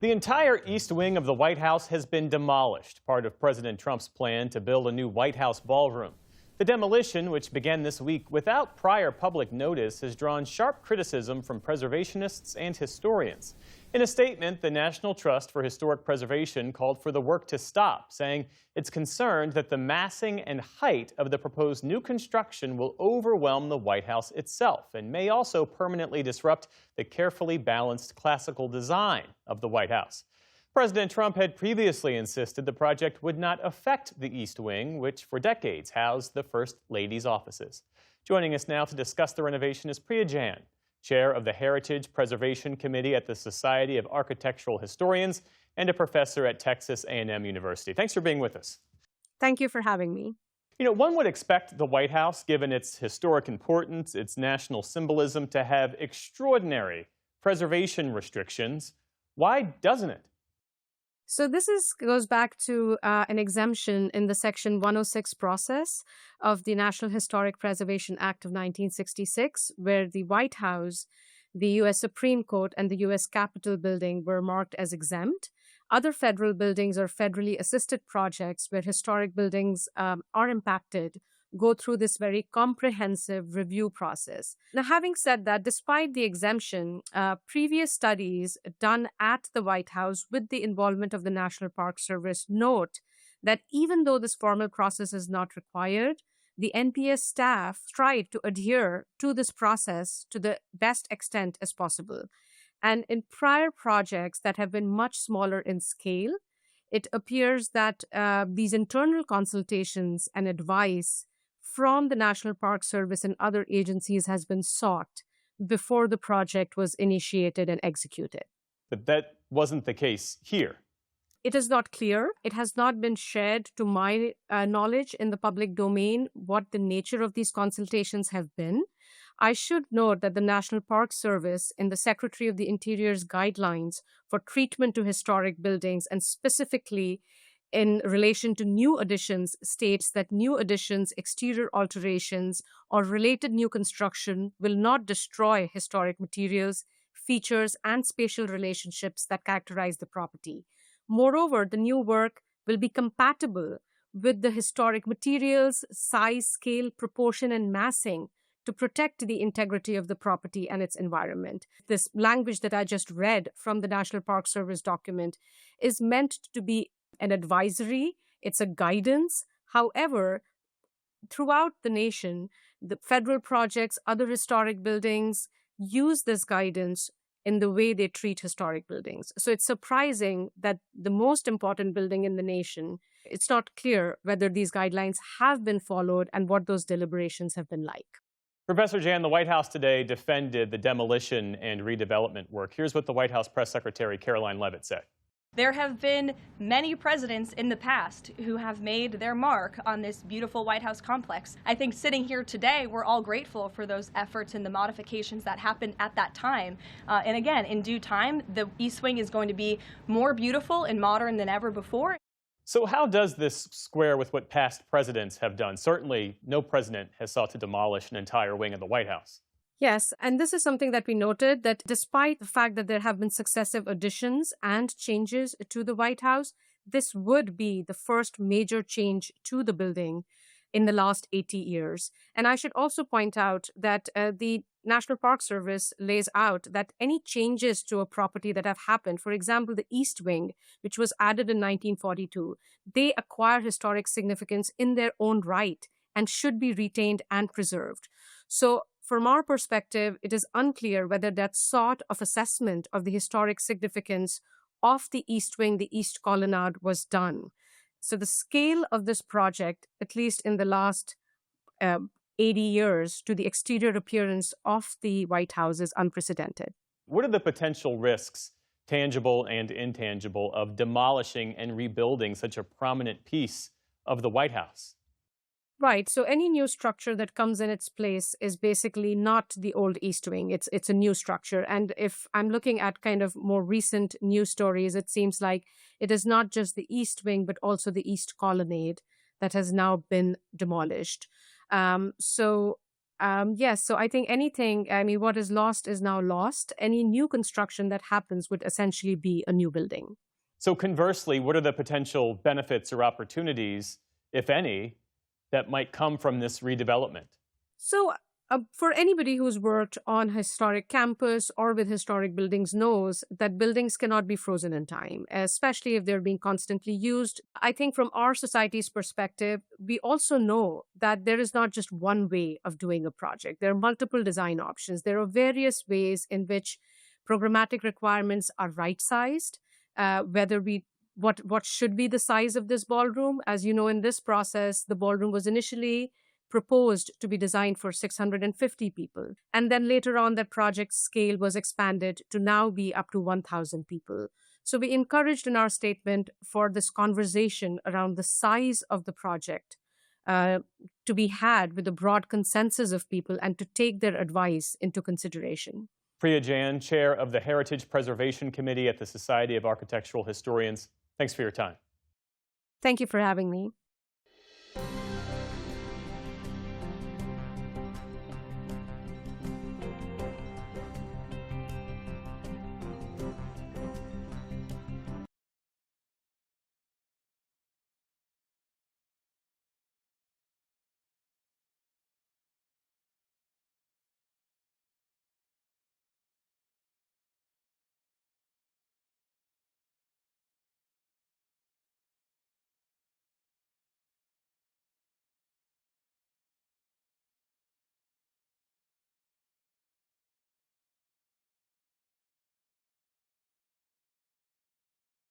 The entire east wing of the White House has been demolished, part of President Trump's plan to build a new White House ballroom. The demolition, which began this week without prior public notice, has drawn sharp criticism from preservationists and historians. In a statement, the National Trust for Historic Preservation called for the work to stop, saying it's concerned that the massing and height of the proposed new construction will overwhelm the White House itself and may also permanently disrupt the carefully balanced classical design of the White House. President Trump had previously insisted the project would not affect the East Wing, which for decades housed the First Lady's offices. Joining us now to discuss the renovation is Priya Jan, chair of the Heritage Preservation Committee at the Society of Architectural Historians and a professor at Texas A&M University. Thanks for being with us. Thank you for having me. One would expect the White House, given its historic importance, its national symbolism, to have extraordinary preservation restrictions. Why doesn't it? So goes back to an exemption in the Section 106 process of the National Historic Preservation Act of 1966, where the White House, the U.S. Supreme Court, and the U.S. Capitol building were marked as exempt. Other federal buildings or federally assisted projects where historic buildings are impacted go through this very comprehensive review process. Now, having said that, despite the exemption, previous studies done at the White House with the involvement of the National Park Service note that even though this formal process is not required, the NPS staff strive to adhere to this process to the best extent as possible. And in prior projects that have been much smaller in scale, it appears that these internal consultations and advice from the National Park Service and other agencies has been sought before the project was initiated and executed. But that wasn't the case here. It is not clear. It has not been shared to my knowledge in the public domain what the nature of these consultations have been. I should note that the National Park Service, in the Secretary of the Interior's guidelines for treatment to historic buildings, and specifically in relation to new additions, states that new additions, exterior alterations, or related new construction will not destroy historic materials, features, and spatial relationships that characterize the property. Moreover, the new work will be compatible with the historic materials, size, scale, proportion, and massing to protect the integrity of the property and its environment. This language that I just read from the National Park Service document is meant to be an advisory, it's a guidance. However, throughout the nation, the federal projects, other historic buildings use this guidance in the way they treat historic buildings. So it's surprising that the most important building in the nation, it's not clear whether these guidelines have been followed and what those deliberations have been like. Professor Jan, the White House today defended the demolition and redevelopment work. Here's what the White House Press Secretary Caroline Leavitt said. There have been many presidents in the past who have made their mark on this beautiful White House complex. I think sitting here today, we're all grateful for those efforts and the modifications that happened at that time. And again, in due time, the East Wing is going to be more beautiful and modern than ever before. So how does this square with what past presidents have done? Certainly, no president has sought to demolish an entire wing of the White House. Yes, and this is something that we noted, that despite the fact that there have been successive additions and changes to the White House, this would be the first major change to the building in the last 80 years. And I should also point out that the National Park Service lays out that any changes to a property that have happened, for example, the East Wing, which was added in 1942, they acquire historic significance in their own right and should be retained and preserved. So from our perspective, it is unclear whether that sort of assessment of the historic significance of the East Wing, the East Colonnade, was done. So the scale of this project, at least in the last 80 years, to the exterior appearance of the White House is unprecedented. What are the potential risks, tangible and intangible, of demolishing and rebuilding such a prominent piece of the White House? Right. So any new structure that comes in its place is basically not the old East Wing. It's a new structure. And if I'm looking at kind of more recent news stories, it seems like it is not just the East Wing, but also the East Colonnade that has now been demolished. So Yes, so I think what is lost is now lost. Any new construction that happens would essentially be a new building. So conversely, what are the potential benefits or opportunities, if any, that might come from this redevelopment? So, for anybody who's worked on a historic campus or with historic buildings knows that buildings cannot be frozen in time, especially if they're being constantly used. I think from our society's perspective, we also know that there is not just one way of doing a project. There are multiple design options. There are various ways in which programmatic requirements are right-sized, what should be the size of this ballroom. As you know, in this process, the ballroom was initially proposed to be designed for 650 people. And then later on, that project scale was expanded to now be up to 1,000 people. So we encouraged in our statement for this conversation around the size of the project to be had with a broad consensus of people and to take their advice into consideration. Priya Jain, Chair of the Heritage Preservation Committee at the Society of Architectural Historians, thanks for your time. Thank you for having me.